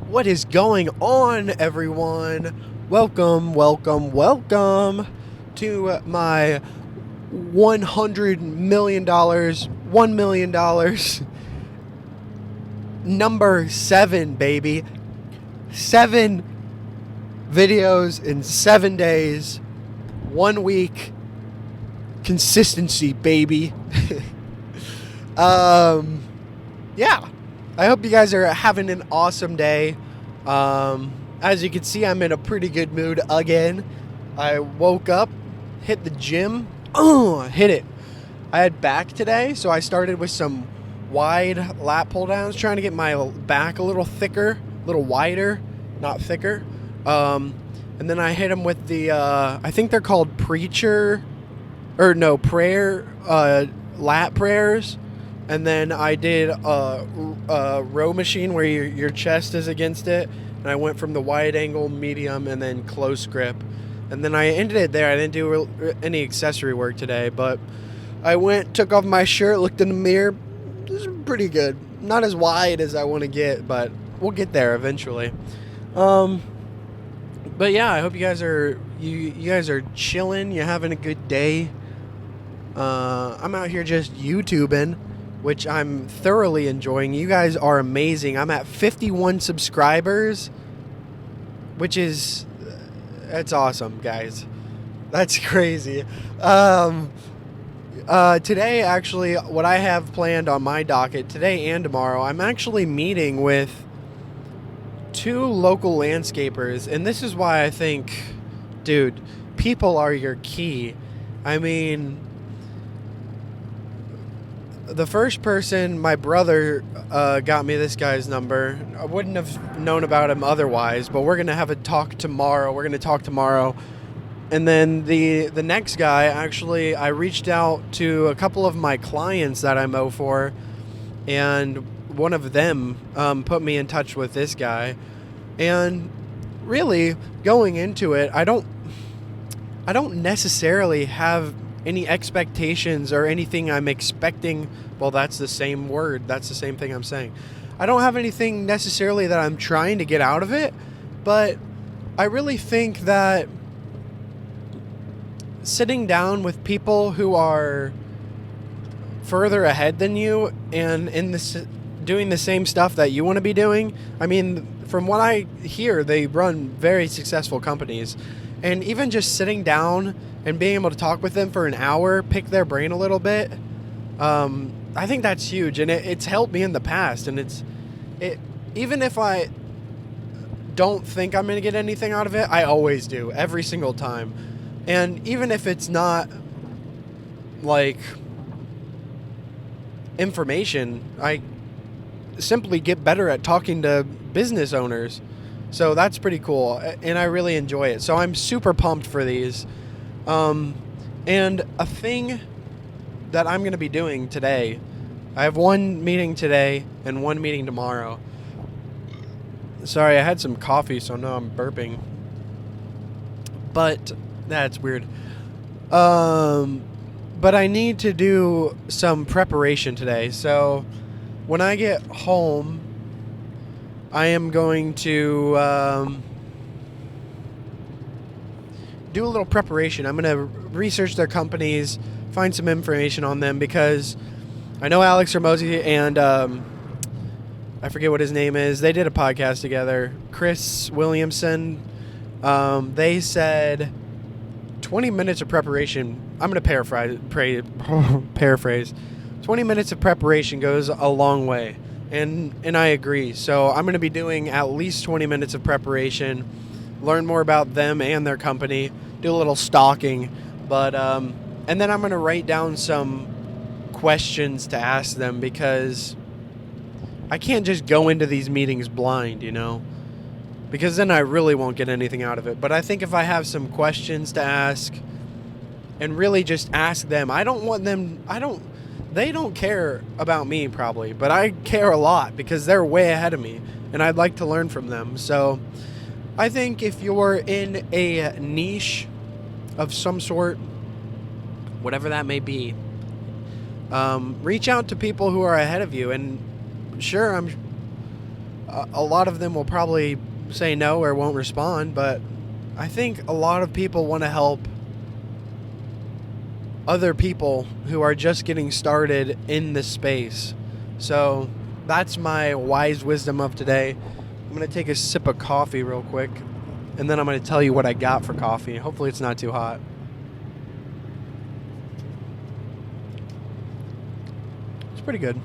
What is going on, everyone? Welcome to my $100 million, $1 million, number 7, baby. 7 videos in 7 days, 1 week, consistency, baby. Yeah. I hope you guys are having an awesome day. As you can see, I'm in a pretty good mood again. I woke up, hit the gym, hit it. I had back today, so I started with some wide lat pull downs, trying to get my back a little thicker, a little wider, not thicker. And then I hit them with the, I think they're called prayer, lat prayers. And then I did a row machine where your chest is against it. And I went from the wide angle, medium, and then close grip. And then I ended it there. I didn't do any accessory work today. But I took off my shirt, looked in the mirror. This is pretty good. Not as wide as I want to get, but we'll get there eventually. But yeah, I hope you guys are chilling. You're having a good day. I'm out here just YouTubing, which I'm thoroughly enjoying. You guys are amazing. I'm at 51 subscribers, which is, that's awesome, guys. That's crazy. Today, actually, what I have planned on my docket today and tomorrow, I'm actually meeting with 2 local landscapers, and this is why I think, dude, people are your key. I mean, the first person, my brother, got me this guy's number. I wouldn't have known about him otherwise, but we're going to have a talk tomorrow. And then the next guy, actually, I reached out to a couple of my clients that I mow for, and one of them put me in touch with this guy. And really, going into it, I don't necessarily have any expectations or anything I'm expecting. Well, that's the same word. That's the same thing I'm saying. I don't have anything necessarily that I'm trying to get out of it, but I really think that sitting down with people who are further ahead than you and doing the same stuff that you want to be doing. I mean, from what I hear, they run very successful companies. And even just sitting down and being able to talk with them for an hour, pick their brain a little bit, I think that's huge. And it's helped me in the past. And even if I don't think I'm going to get anything out of it, I always do, every single time. And even if it's not like information, I simply get better at talking to business owners. So that's pretty cool, and I really enjoy it. So I'm super pumped for these. And a thing that I'm going to be doing today, I have 1 meeting today and 1 meeting tomorrow. Sorry, I had some coffee, so now I'm burping. But that's weird. But I need to do some preparation today. So when I get home, I am going to do a little preparation. I'm going to research their companies, find some information on them, because I know Alex Hormozi and I forget what his name is. They did a podcast together. Chris Williamson. They said 20 minutes of preparation. I'm going to paraphrase. 20 minutes of preparation goes a long way. And I agree. So I'm going to be doing at least 20 minutes of preparation, learn more about them and their company, do a little stalking, but and then I'm going to write down some questions to ask them, because I can't just go into these meetings blind, because then I really won't get anything out of it. But I think if I have some questions to ask and really just ask them, they don't care about me probably, but I care a lot because they're way ahead of me and I'd like to learn from them. So I think if you're in a niche of some sort, whatever that may be, reach out to people who are ahead of you. And sure, A lot of them will probably say no or won't respond, but I think a lot of people want to help other people who are just getting started in this space. So that's my wise wisdom of today. I'm going to take a sip of coffee real quick, and then I'm going to tell you what I got for coffee. Hopefully it's not too hot. It's pretty good.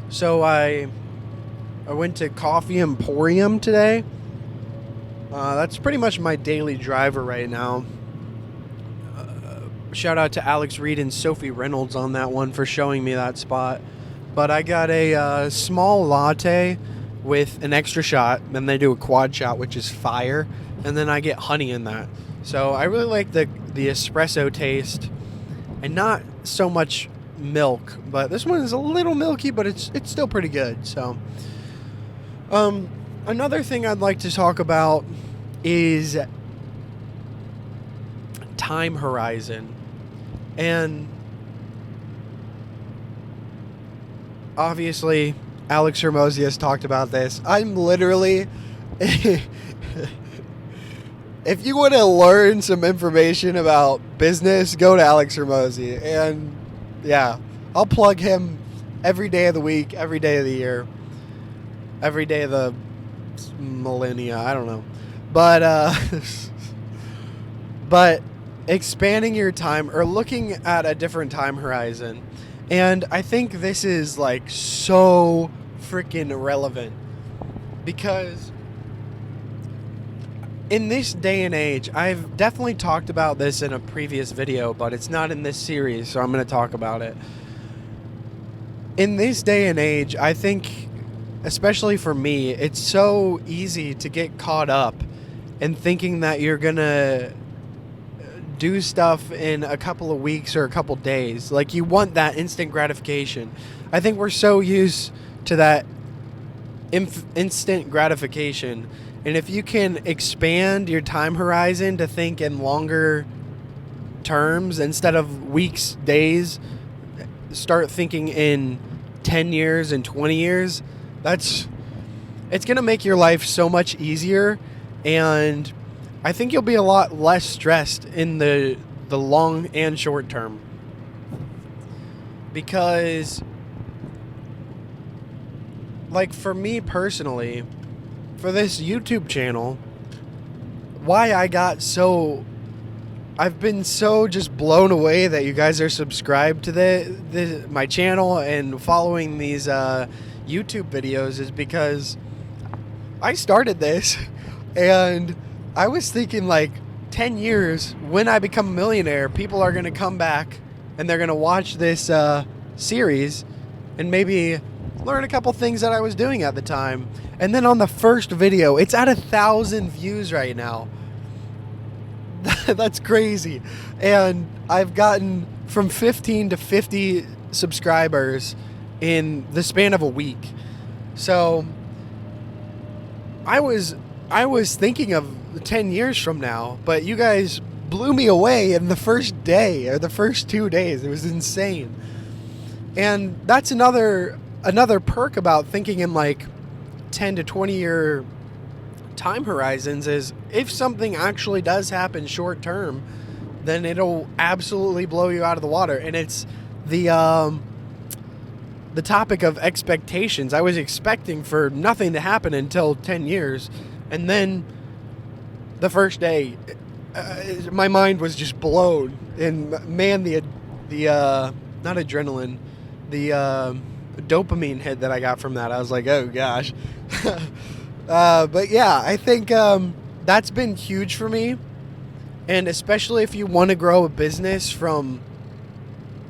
So I went to Coffee Emporium today. That's pretty much my daily driver right now. Shout out to Alex Reed and Sophie Reynolds on that one for showing me that spot. But I got a small latte with an extra shot. Then they do a quad shot, which is fire. And then I get honey in that. So I really like the espresso taste. And not so much milk. But this one is a little milky, but it's still pretty good. So another thing I'd like to talk about is time horizon. And obviously, Alex Hormozi has talked about this. I'm literally, if you want to learn some information about business, go to Alex Hormozi. And yeah, I'll plug him every day of the week, every day of the year, every day of the millennia. I don't know. But expanding your time or looking at a different time horizon. And I think this is like so freaking relevant because in this day and age, I've definitely talked about this in a previous video, but it's not in this series, so I'm going to talk about it. In this day and age, I think, especially for me, it's so easy to get caught up in thinking that you're going to do stuff in a couple of weeks or a couple days. Like, you want that instant gratification. I think we're so used to that instant gratification. And if you can expand your time horizon to think in longer terms instead of weeks, days, start thinking in 10 years and 20 years, it's going to make your life so much easier. And I think you'll be a lot less stressed in the long and short term. Because, like, for me personally, for this YouTube channel, why I've been so just blown away that you guys are subscribed to my channel and following these YouTube videos is because I started this and I was thinking, like, 10 years, when I become a millionaire, people are going to come back and they're going to watch this series and maybe learn a couple things that I was doing at the time. And then on the first video, it's at 1,000 views right now. That's crazy. And I've gotten from 15 to 50 subscribers in the span of a week. So I was thinking of 10 years from now, but you guys blew me away in the first day or the first 2 days. It was insane. And that's another perk about thinking in like 10 to 20 year time horizons is if something actually does happen short term, then it'll absolutely blow you out of the water. And it's the topic of expectations. I was expecting for nothing to happen until 10 years, and then the first day, my mind was just blown. And man, the not adrenaline, the dopamine hit that I got from that, I was like, oh gosh. But yeah, I think that's been huge for me. And especially if you want to grow a business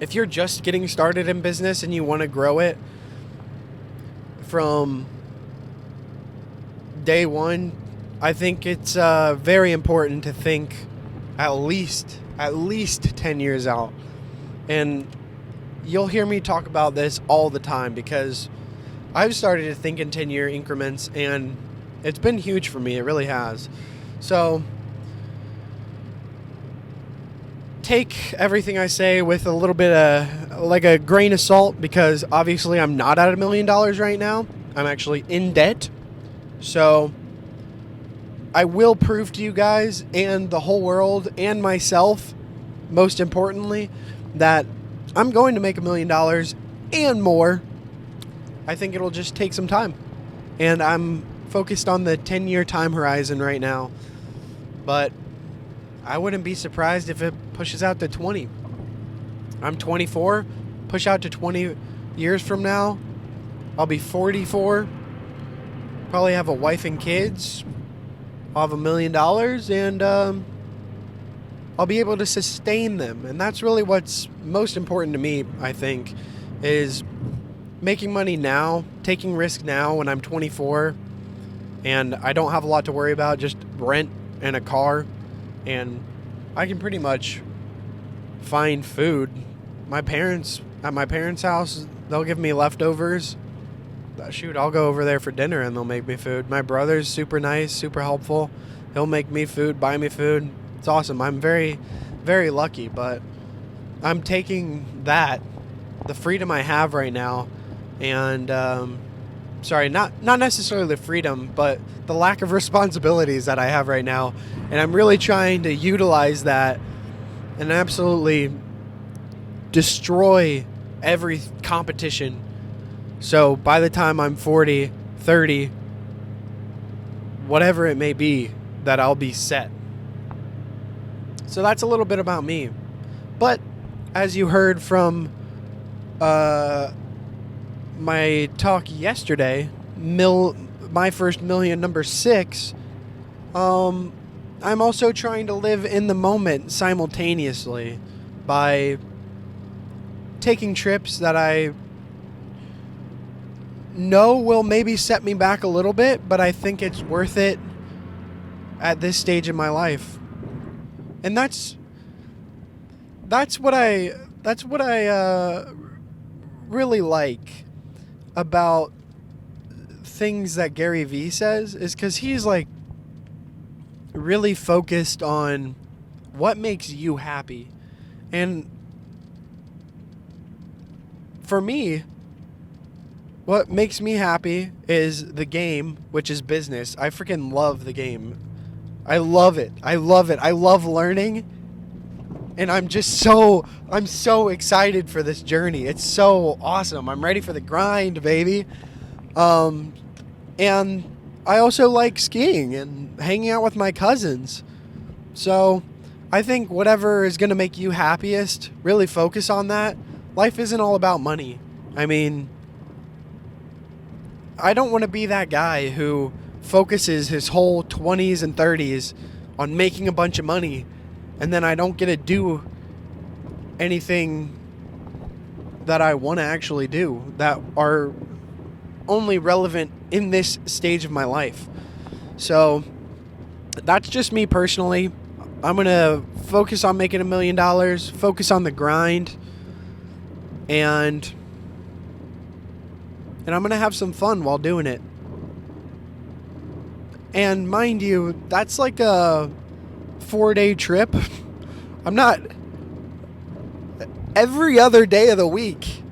if you're just getting started in business and you want to grow it from day one, I think it's very important to think at least 10 years out. And you'll hear me talk about this all the time because I've started to think in 10-year increments, and it's been huge for me. It really has. So take everything I say with a little bit of like a grain of salt, because obviously I'm not at $1 million right now. I'm actually in debt. So I will prove to you guys and the whole world and myself, most importantly, that I'm going to make $1 million and more. I think it'll just take some time. And I'm focused on the 10-year time horizon right now. But I wouldn't be surprised if it pushes out to 20. I'm 24. Push out to 20 years from now, I'll be 44. Probably have a wife and kids. I'll have $1 million, and I'll be able to sustain them. And that's really what's most important to me, I think, is making money now, taking risk now when I'm 24, and I don't have a lot to worry about, just rent and a car, and I can pretty much find food. At my parents' house, they'll give me leftovers. Shoot, I'll go over there for dinner and they'll make me food. My brother's super nice, super helpful. He'll make me food, buy me food. It's awesome. I'm very, very lucky, but I'm taking that, the freedom I have right now, and not necessarily the freedom, but the lack of responsibilities that I have right now, and I'm really trying to utilize that and absolutely destroy every competition. So by the time I'm 40, 30, whatever it may be, that I'll be set. So that's a little bit about me. But as you heard from my talk yesterday, my first million, number 6, I'm also trying to live in the moment simultaneously by taking trips that I know will maybe set me back a little bit, but I think it's worth it at this stage in my life. And that's what I really like about things that Gary Vee says, is because he's like really focused on what makes you happy. And for me, what makes me happy is the game, which is business. I freaking love the game. I love it. I love learning. And I'm so excited for this journey. It's so awesome. I'm ready for the grind, baby. And I also like skiing and hanging out with my cousins. So I think whatever is going to make you happiest, really focus on that. Life isn't all about money. I mean, I don't want to be that guy who focuses his whole 20s and 30s on making a bunch of money, and then I don't get to do anything that I want to actually do that are only relevant in this stage of my life. So that's just me personally. I'm going to focus on making $1 million, focus on the grind, and I'm going to have some fun while doing it. And mind you, that's like a 4-day trip. I'm not... Every other day of the week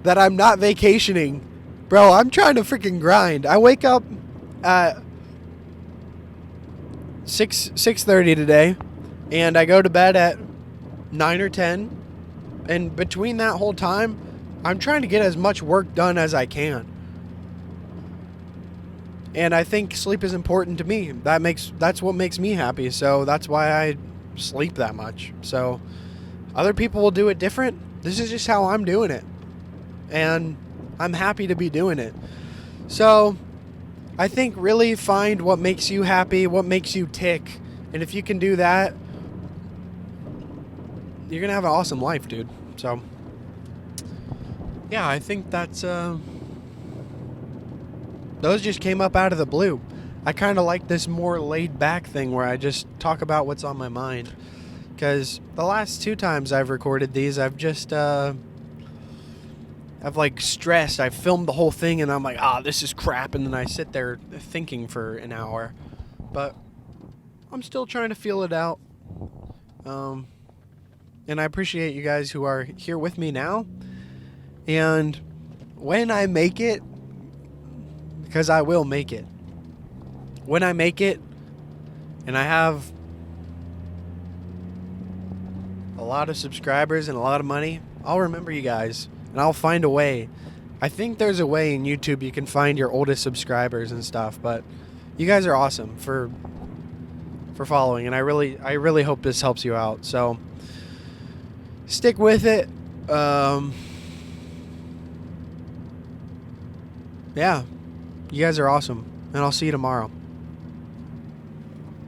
that I'm not vacationing, bro, I'm trying to freaking grind. I wake up at 6:30 today, and I go to bed at 9 or 10. And between that whole time, I'm trying to get as much work done as I can. And I think sleep is important to me. That's what makes me happy. So that's why I sleep that much. So other people will do it different. This is just how I'm doing it. And I'm happy to be doing it. So I think really find what makes you happy, what makes you tick. And if you can do that, you're going to have an awesome life, dude. So yeah, I think that's... Those just came up out of the blue. I kind of like this more laid-back thing where I just talk about what's on my mind. Because the last 2 times I've recorded these, I've just... I've like stressed. I filmed the whole thing and I'm like, this is crap. And then I sit there thinking for an hour. But I'm still trying to feel it out. And I appreciate you guys who are here with me now. And when I make it, because I will make it. When I make it and I have a lot of subscribers and a lot of money, I'll remember you guys and I'll find a way. I think there's a way in YouTube you can find your oldest subscribers and stuff, but you guys are awesome for following, and I really hope this helps you out. So stick with it. Yeah, you guys are awesome, and I'll see you tomorrow.